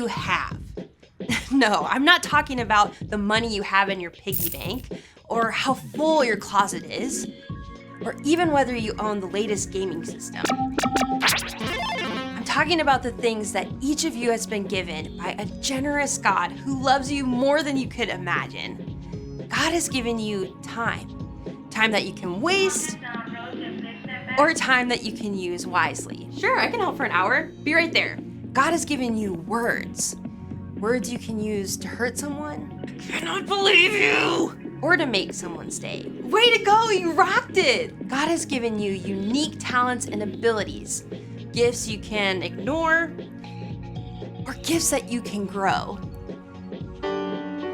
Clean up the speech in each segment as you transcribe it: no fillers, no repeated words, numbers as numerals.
you have. No, I'm not talking about the money you have in your piggy bank, or how full your closet is, or even whether you own the latest gaming system. I'm talking about the things that each of you has been given by a generous God who loves you more than you could imagine. God has given you time that you can waste, or time that you can use wisely. Sure, I can help for an hour. Be right there. God has given you words you can use to hurt someone. I cannot believe you! Or to make someone stay. Way to go, you rocked it! God has given you unique talents and abilities, gifts you can ignore, or gifts that you can grow.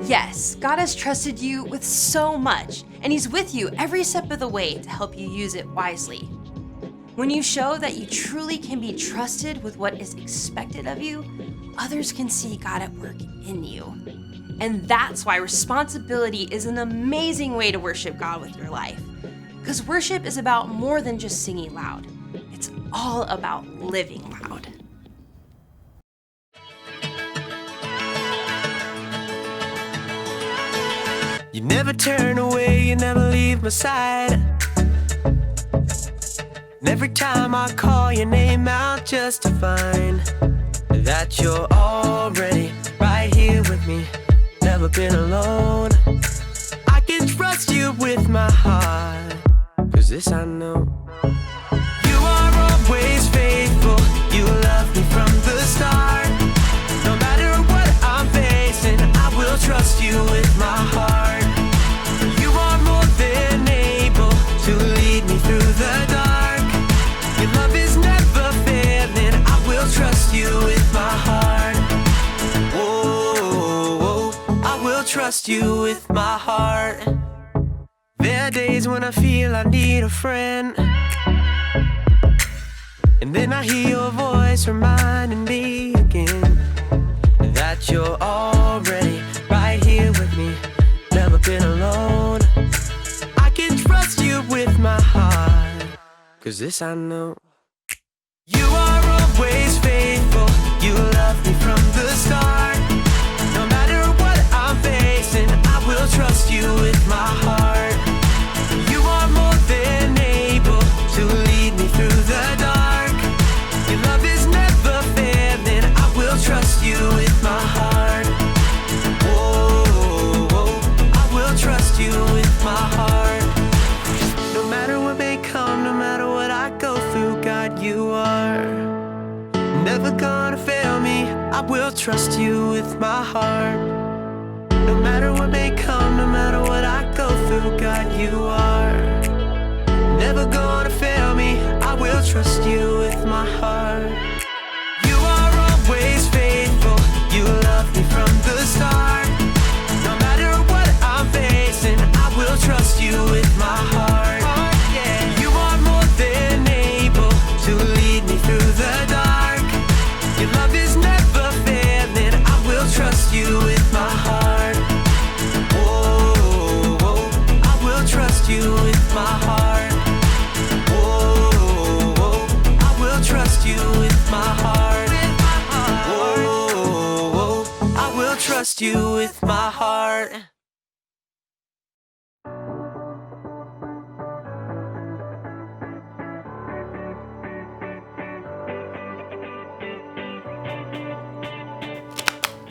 Yes, God has trusted you with so much, and He's with you every step of the way to help you use it wisely. When you show that you truly can be trusted with what is expected of you, others can see God at work in you. And that's why responsibility is an amazing way to worship God with your life. Because worship is about more than just singing loud. It's all about living loud. You never turn away, you never leave my side. And every time I call your name out just to find that you're already right here with me, never been alone. I can trust you with my heart, 'cause this I know. You are always faithful, you love me from the start. No matter what I'm facing, I will trust you with my heart. You are more than able to lead me through the dark. Your love is never failing, I will trust you with my heart. Whoa, I will trust you with my heart. There are days when I feel I need a friend, and then I hear your voice reminding me again that you're already right here with me, never been alone. I can trust you with my heart, 'cause this I know. You are always faithful, you love me from the start. No matter what I'm facing, I will trust you with my heart. You are more than able to lead me through the dark. Your love is never failing, I will trust you with my heart. Whoa, I will trust you with my heart. No matter what may come, no matter what I go through, God, you are never gonna fail me, I will trust you with my heart. No matter what may come, no matter what I go through, God, you are never gonna fail me, I will trust you with my heart. You are always faithful, you love me from the start. No matter what I'm facing, I will trust you with my heart. You are more than able to lead me through the dark. Your love is never failing, I will trust you with my heart. Whoa, I will trust you with my heart. Whoa, I will trust you with my heart. Whoa, I will trust you with my heart.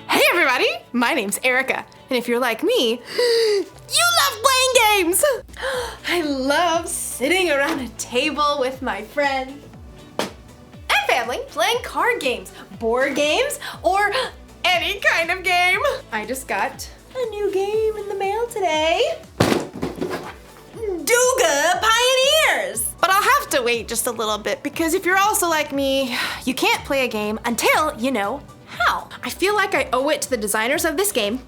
Hey everybody, my name's Erica, and if you're like me, you love playing games! I love sitting around a table with my friends and family playing card games, board games, or any kind of game. I just got a new game in the mail today. Duga Pioneers! But I'll have to wait just a little bit because if you're also like me, you can't play a game until you know how. I feel like I owe it to the designers of this game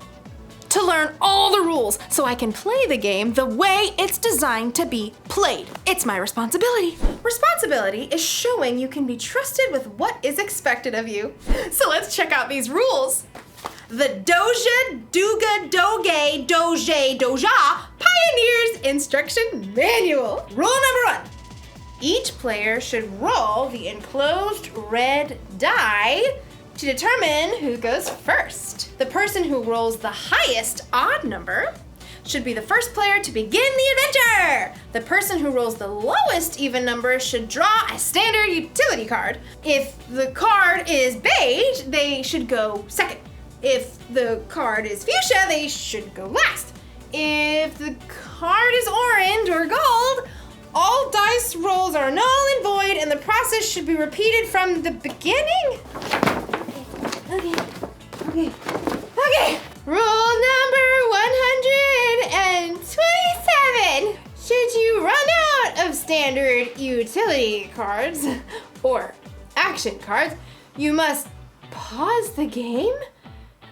to learn all the rules so I can play the game the way it's designed to be played. It's my responsibility. Responsibility is showing you can be trusted with what is expected of you. So let's check out these rules. The Doja, Duga, Doge, Doje, Doja Pioneers Instruction Manual. Rule number 1. Each player should roll the enclosed red die to determine who goes first. The person who rolls the highest odd number should be the first player to begin the adventure. The person who rolls the lowest even number should draw a standard utility card. If the card is beige, they should go second. If the card is fuchsia, they should go last. If the card is orange or gold, all dice rolls are null and void, and the process should be repeated from the beginning. Okay. Rule number 127. Should you run out of standard utility cards or action cards, you must pause the game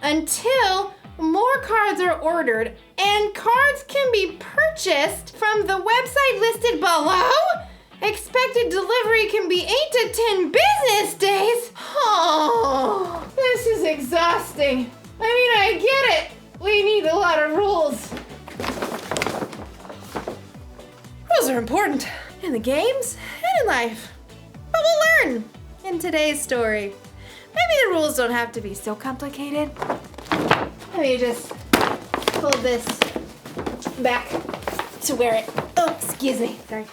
until more cards are ordered, and cards can be purchased from the website listed below. Expected delivery can be 8 to 10 business days. Oh, this is exhausting. I get it. We need a lot of rules. Rules are important in the games and in life. But we'll learn in today's story. Maybe the rules don't have to be so complicated. Let me just pull this back to where it, excuse me, sorry.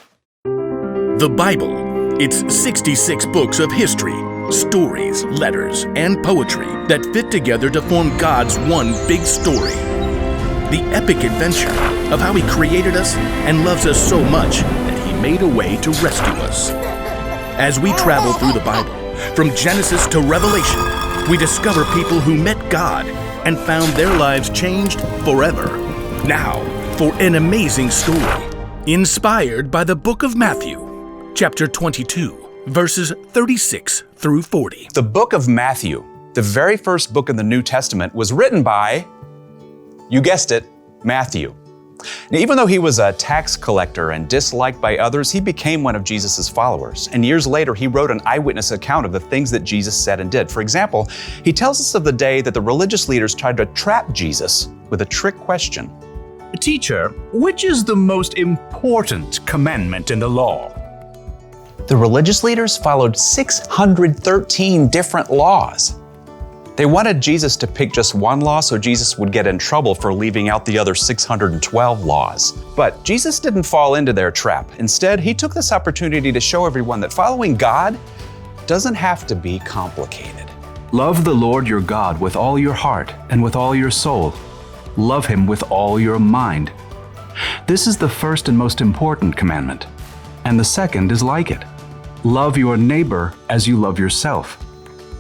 The Bible. It's 66 books of history, stories, letters, and poetry that fit together to form God's one big story. The epic adventure of how He created us and loves us so much that He made a way to rescue us. As we travel through the Bible, from Genesis to Revelation, we discover people who met God and found their lives changed forever. Now, for an amazing story, inspired by the book of Matthew, chapter 22, verses 36 through 40. The book of Matthew, the very first book in the New Testament, was written by, you guessed it, Matthew. Now, even though he was a tax collector and disliked by others, he became one of Jesus' followers. And years later, he wrote an eyewitness account of the things that Jesus said and did. For example, he tells us of the day that the religious leaders tried to trap Jesus with a trick question. Teacher, which is the most important commandment in the law? The religious leaders followed 613 different laws. They wanted Jesus to pick just one law so Jesus would get in trouble for leaving out the other 612 laws. But Jesus didn't fall into their trap. Instead, he took this opportunity to show everyone that following God doesn't have to be complicated. Love the Lord your God with all your heart and with all your soul. Love Him with all your mind. This is the first and most important commandment. And the second is like it. Love your neighbor as you love yourself.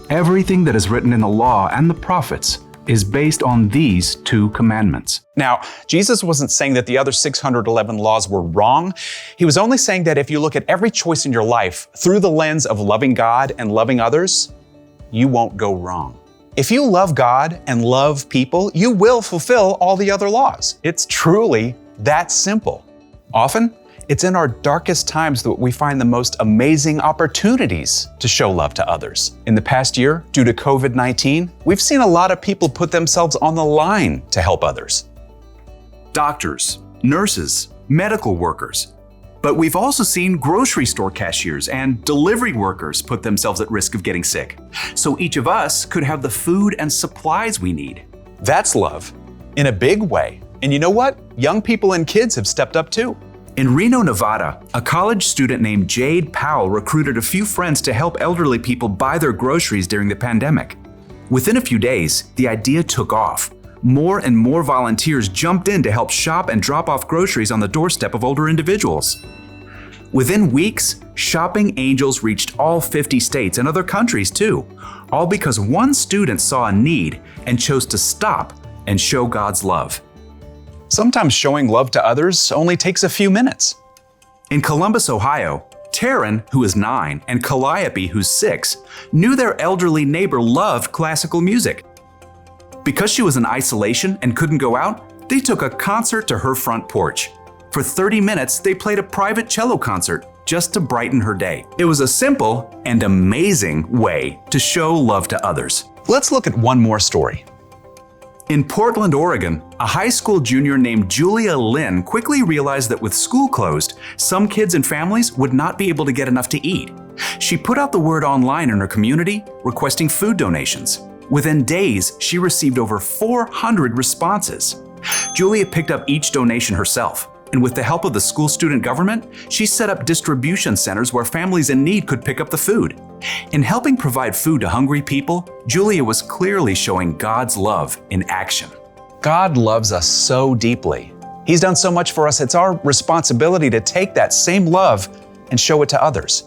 Everything that is written in the law and the prophets is based on these two commandments. Now, Jesus wasn't saying that the other 611 laws were wrong. He was only saying that if you look at every choice in your life through the lens of loving God and loving others, you won't go wrong. If you love God and love people, you will fulfill all the other laws. It's truly that simple. Often, it's in our darkest times that we find the most amazing opportunities to show love to others. In the past year, due to COVID-19, we've seen a lot of people put themselves on the line to help others. Doctors, nurses, medical workers. But we've also seen grocery store cashiers and delivery workers put themselves at risk of getting sick. So each of us could have the food and supplies we need. That's love in a big way. And you know what? Young people and kids have stepped up too. In Reno, Nevada, a college student named Jade Powell recruited a few friends to help elderly people buy their groceries during the pandemic. Within a few days, the idea took off. More and more volunteers jumped in to help shop and drop off groceries on the doorstep of older individuals. Within weeks, Shopping Angels reached all 50 states and other countries too, all because one student saw a need and chose to stop and show God's love. Sometimes showing love to others only takes a few minutes. In Columbus, Ohio, Taryn, who is 9, and Calliope, who's 6, knew their elderly neighbor loved classical music. Because she was in isolation and couldn't go out, they took a concert to her front porch. For 30 minutes, they played a private cello concert just to brighten her day. It was a simple and amazing way to show love to others. Let's look at one more story. In Portland, Oregon, a high school junior named Julia Lynn quickly realized that with school closed, some kids and families would not be able to get enough to eat. She put out the word online in her community, requesting food donations. Within days, she received over 400 responses. Julia picked up each donation herself, and with the help of the school student government, she set up distribution centers where families in need could pick up the food. In helping provide food to hungry people, Julia was clearly showing God's love in action. God loves us so deeply. He's done so much for us, it's our responsibility to take that same love and show it to others.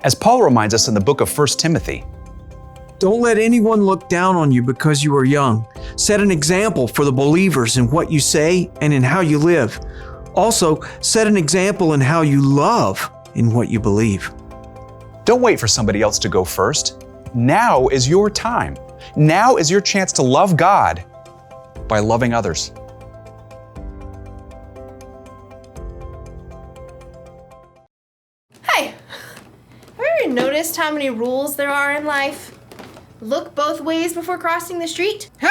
As Paul reminds us in the book of 1 Timothy, Don't let anyone look down on you because you are young. Set an example for the believers in what you say and in how you live. Also, set an example in how you love in what you believe. don't wait for somebody else to go first. Now is your time. Now is your chance to love God by loving others. Hey, have you ever noticed how many rules there are in life? Look both ways before crossing the street. Hey,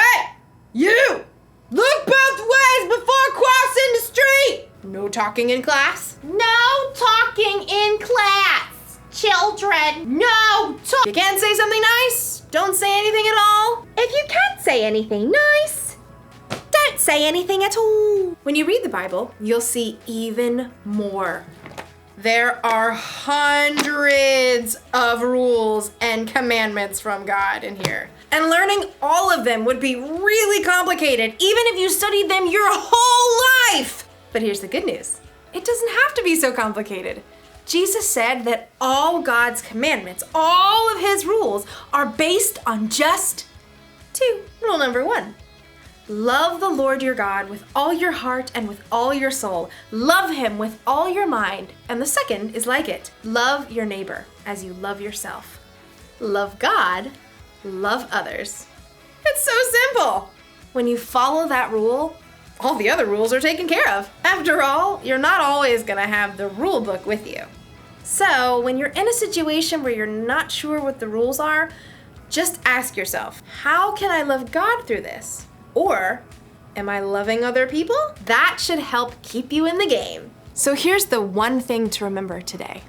you! Look both ways before crossing the street! No talking in class. No talking in class! Children, no talk! You can't say something nice? Don't say anything at all? If you can't say anything nice, don't say anything at all. When you read the Bible, you'll see even more. There are hundreds of rules and commandments from God in here. And learning all of them would be really complicated, even if you studied them your whole life. But here's the good news. It doesn't have to be so complicated. Jesus said that all God's commandments, all of his rules, are based on just two. Rule number one. Love the Lord your God with all your heart and with all your soul. Love him with all your mind. And the second is like it. Love your neighbor as you love yourself. Love God, love others. It's so simple. When you follow that rule, all the other rules are taken care of. After all, you're not always gonna have the rule book with you. So when you're in a situation where you're not sure what the rules are, just ask yourself, how can I love God through this? Or, am I loving other people? That should help keep you in the game. So here's the one thing to remember today.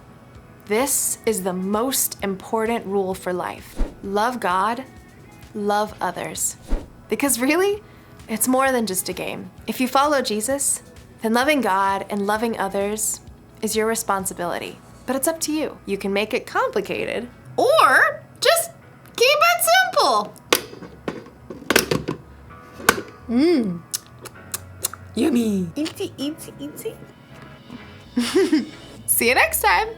This is the most important rule for life. Love God, love others. Because really, it's more than just a game. If you follow Jesus, then loving God and loving others is your responsibility. But it's up to you. You can make it complicated, or just keep it simple. Yummy. Eatsy, eatsy, eatsy. See you next time.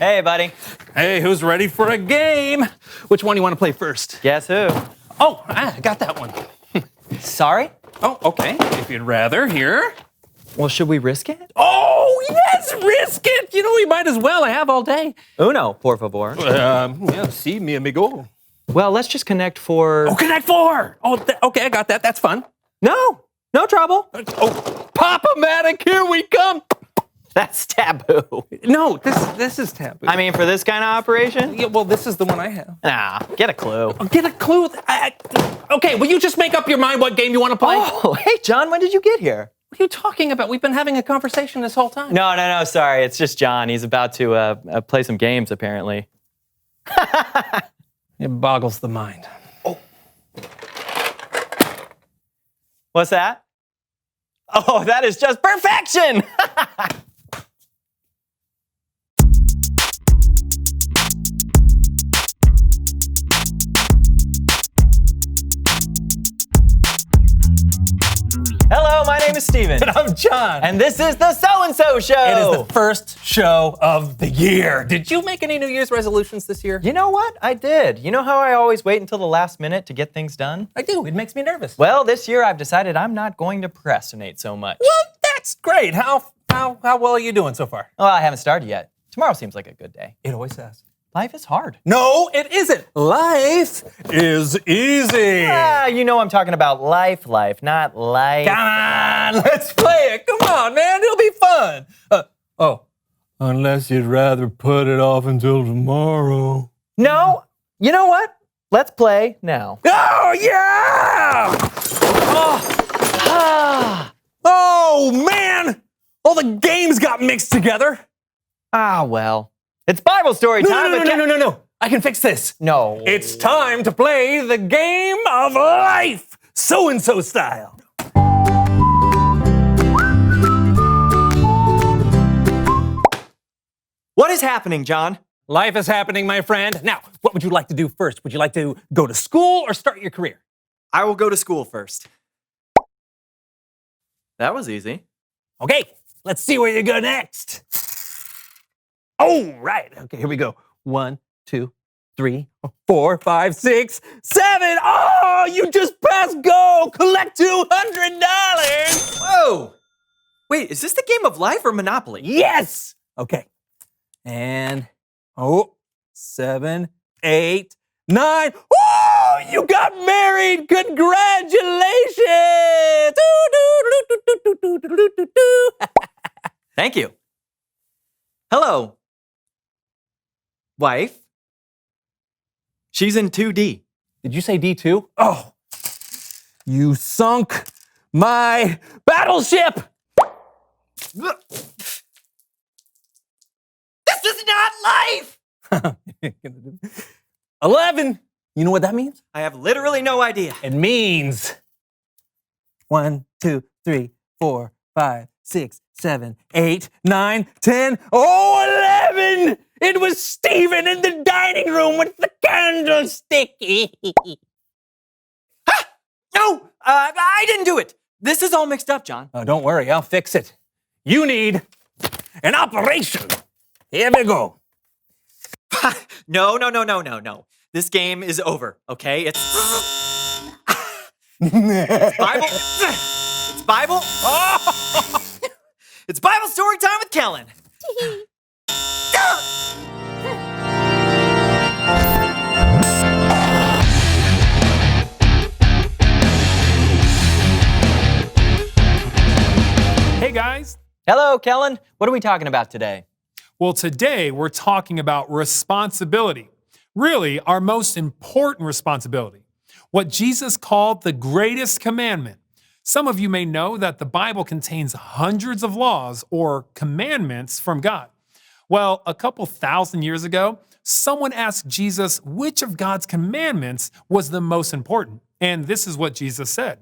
Hey, buddy. Hey, who's ready for a game? Which one do you want to play first? Guess who? Oh, I got that one. Sorry? Oh, okay. If you'd rather, here. Well, should we risk it? Oh, yes, risk it. You know, we might as well. I have all day. Uno, por favor. Yeah, si, mi amigo. Well, let's just connect for... Oh, Connect Four. Oh, okay, I got that. That's fun. No trouble. Oh, Pop-O-Matic, here we come. That's taboo. No, this is taboo. I mean, for this kind of operation? Yeah, well, this is the one I have. Nah, get a clue. Get a clue. Okay, will you just make up your mind what game you want to play? Oh, hey, John, when did you get here? What are you talking about? We've been having a conversation this whole time. No, sorry. It's just John. He's about to play some games, apparently. It boggles the mind. What's that? Oh, that is just perfection! Hello, my name is Steven. And I'm John. And this is the So-and-So Show. It is the first show of the year. Did you make any New Year's resolutions this year? You know what? I did. You know how I always wait until the last minute to get things done? I do. It makes me nervous. Well, this year I've decided I'm not going to procrastinate so much. Well, that's That's great. How well are you doing so far? Well, I haven't started yet. Tomorrow seems like a good day. It always says. Life is hard. No, it isn't. Life is easy. You know I'm talking about life, not life. Come on, let's play it. Come on, man. It'll be fun. Unless you'd rather put it off until tomorrow. No, you know what? Let's play now. Oh, yeah! Oh, man! All the games got mixed together. Well. It's Bible story time. No. I can fix this. No. It's time to play the game of life, so-and-so style. What is happening, John? Life is happening, my friend. Now, what would you like to do first? Would you like to go to school or start your career? I will go to school first. That was easy. Okay, let's see where you go next. Oh, right. Okay, here we go. 1, 2, 3, 4, 5, 6, 7. Oh, you just passed go. Collect $200. Whoa! Wait, is this the game of life or Monopoly? Yes. Okay. And 7, 8, 9. Oh, you got married. Congratulations. Thank you. Hello. Wife. She's in 2D. Did you say D2? Oh, you sunk my battleship. This is not life! 11. You know what that means? I have literally no idea. It means 1, 2, 3, 4, 5, 6, 7, 8, 9, 10. Oh, 11! It was Stephen in the dining room with the candlestick. No, I didn't do it. This is all mixed up, John. Oh, don't worry, I'll fix it. You need an operation. Here we go. No. This game is over, okay? It's Bible. It's Bible. Oh! It's Bible story time with Kellen. Hey guys. Hello, Kellen. What are we talking about today? Well, today we're talking about responsibility. Really, our most important responsibility. What Jesus called the greatest commandment. Some of you may know that the Bible contains hundreds of laws or commandments from God. Well, a couple thousand years ago, someone asked Jesus which of God's commandments was the most important. And this is what Jesus said.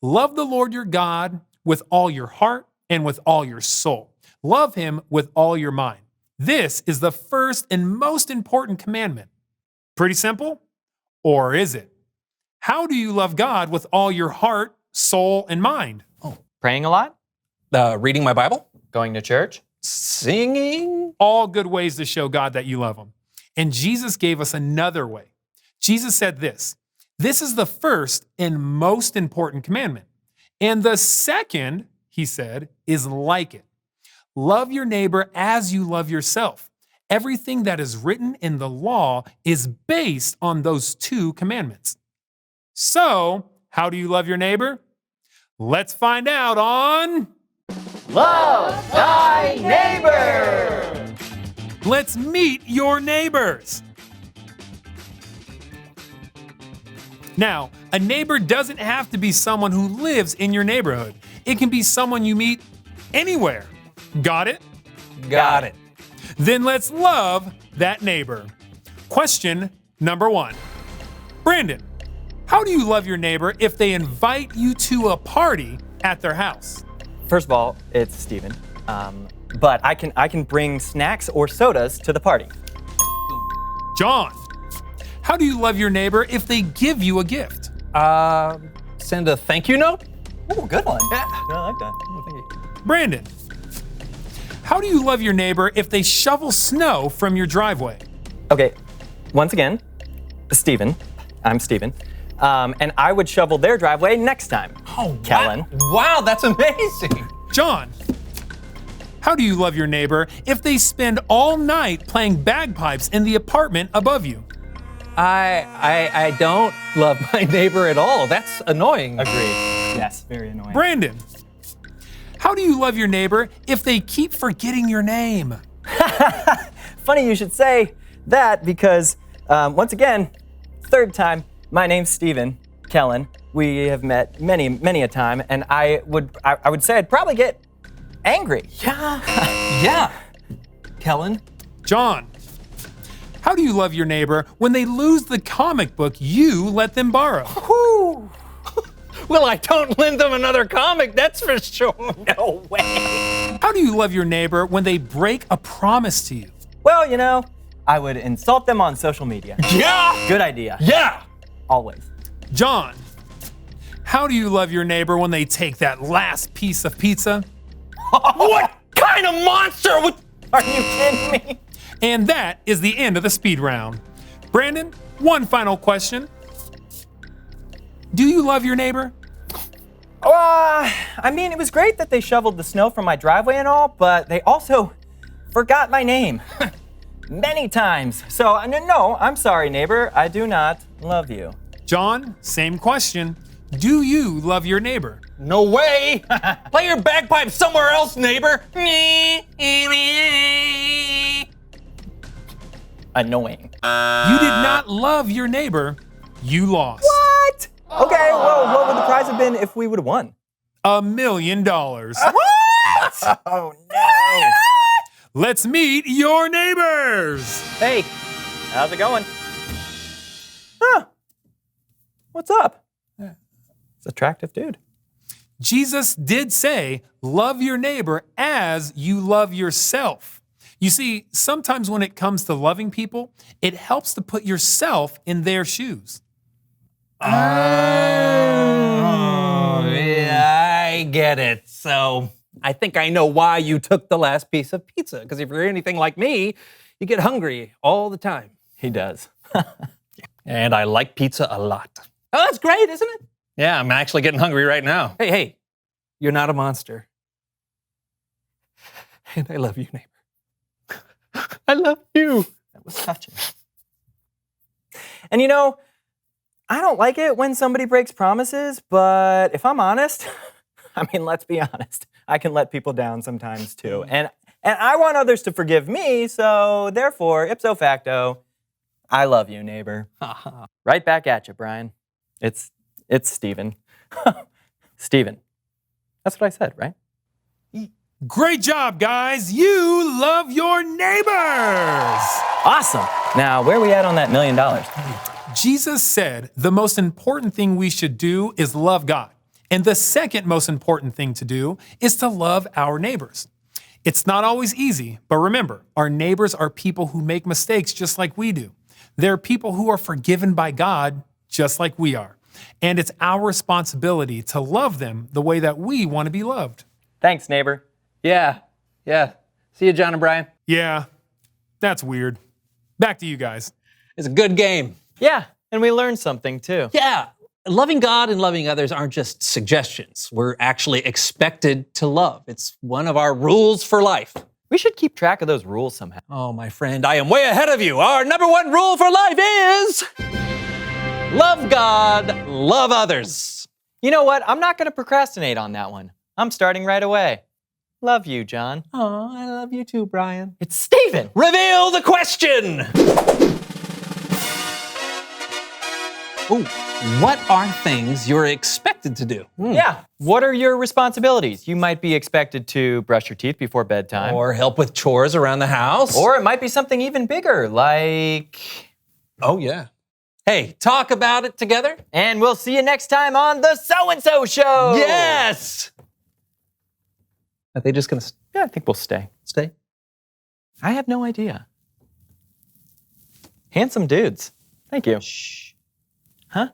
Love the Lord your God with all your heart and with all your soul. Love him with all your mind. This is the first and most important commandment. Pretty simple? Or is it? How do you love God with all your heart, soul, and mind? Praying a lot? Reading my Bible? Going to church? Singing? All good ways to show God that you love him. And Jesus gave us another way. Jesus said this is the first and most important commandment. And the second, he said, is like it. Love your neighbor as you love yourself. Everything that is written in the law is based on those two commandments. So, how do you love your neighbor? Let's find out on Love thy neighbor. Let's meet your neighbors. Now, a neighbor doesn't have to be someone who lives in your neighborhood. It can be someone you meet anywhere. Got it? Got it. Then let's love that neighbor. Question number 1. Brandon, how do you love your neighbor if they invite you to a party at their house? First of all, it's Steven. But I can bring snacks or sodas to the party. John, how do you love your neighbor if they give you a gift? Send a thank you note? Oh, good one. Yeah, I like that. Oh, thank you. Brandon, how do you love your neighbor if they shovel snow from your driveway? Okay, once again, Steven. I'm Steven. And I would shovel their driveway next time. Oh, Kellen. Wow, that's amazing. John, how do you love your neighbor if they spend all night playing bagpipes in the apartment above you? I don't love my neighbor at all. That's annoying. Agreed. Yes, very annoying. Brandon, how do you love your neighbor if they keep forgetting your name? Funny you should say that because, once again, third time, my name's Stephen Kellen. We have met many a time, and I would say I'd probably get angry. Yeah. Kellen? John, how do you love your neighbor when they lose the comic book you let them borrow? Well, I don't lend them another comic, that's for sure. No way. How do you love your neighbor when they break a promise to you? Well, you know, I would insult them on social media. Yeah. Good idea. Yeah. Always. John, how do you love your neighbor when they take that last piece of pizza? What kind of monster would... Are you kidding me? And that is the end of the speed round. Brandon, one final question. Do you love your neighbor? I mean, it was great that they shoveled the snow from my driveway and all, but they also forgot my name many times. So, no, I'm sorry, neighbor. I do not love you. John, same question. Do you love your neighbor? No way. Play your bagpipes somewhere else, neighbor. Annoying. You did not love your neighbor. You lost. What? Okay, well, what would the prize have been if we would have won? $1 million. What? Oh, no. Let's meet your neighbors. Hey, how's it going? Huh. What's up? It's an attractive dude. Jesus did say, love your neighbor as you love yourself. You see, sometimes when it comes to loving people, it helps to put yourself in their shoes. Oh, yeah, I get it. So I think I know why you took the last piece of pizza. Because if you're anything like me, you get hungry all the time. He does. And I like pizza a lot. Oh, that's great, isn't it? Yeah, I'm actually getting hungry right now. Hey, you're not a monster. And I love you, neighbor. I love you. That was touching. And you know, I don't like it when somebody breaks promises, but if I'm honest, I mean, let's be honest. I can let people down sometimes too. And I want others to forgive me, so therefore, ipso facto, I love you, neighbor. Right back at you, Brian. It's Stephen. Stephen. That's what I said, right? Great job, guys. You love your neighbors. Awesome. Now, where are we at on that $1 million? Jesus said the most important thing we should do is love God. And the second most important thing to do is to love our neighbors. It's not always easy, but remember, our neighbors are people who make mistakes just like we do. They're people who are forgiven by God just like we are. And it's our responsibility to love them the way that we want to be loved. Thanks, neighbor. Yeah. See you, John and Brian. Yeah, that's weird. Back to you guys. It's a good game. Yeah, and we learned something too. Yeah. Loving God and loving others aren't just suggestions. We're actually expected to love. It's one of our rules for life. We should keep track of those rules somehow. Oh, my friend, I am way ahead of you. Our number one rule for life is love God, love others. You know what? I'm not going to procrastinate on that one. I'm starting right away. Love you, John. Oh, I love you too, Brian. It's Stephen. Reveal the question. Ooh, what are things you're expected to do? Yeah. What are your responsibilities? You might be expected to brush your teeth before bedtime. Or help with chores around the house. Or it might be something even bigger, like... Oh, yeah. Hey, talk about it together. And we'll see you next time on the So-and-So Show. Yes! Are they just gonna... Yeah, I think we'll stay. Stay? I have no idea. Handsome dudes. Thank you. Shh. Huh?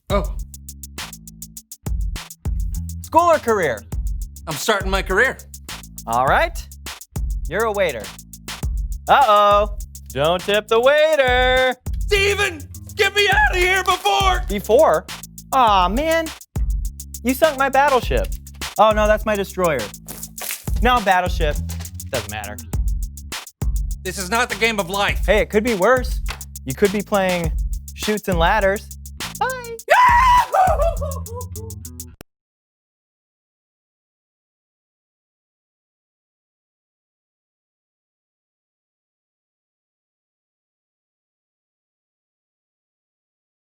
Oh, School or career? I'm starting my career. All right. You're a waiter. Uh-oh. Don't tip the waiter. Steven, get me out of here before. Before? Aw, man. You sunk my battleship. Oh, no, that's my destroyer. No, battleship. Doesn't matter. This is not the game of life. Hey, it could be worse. You could be playing Chutes and Ladders. Bye.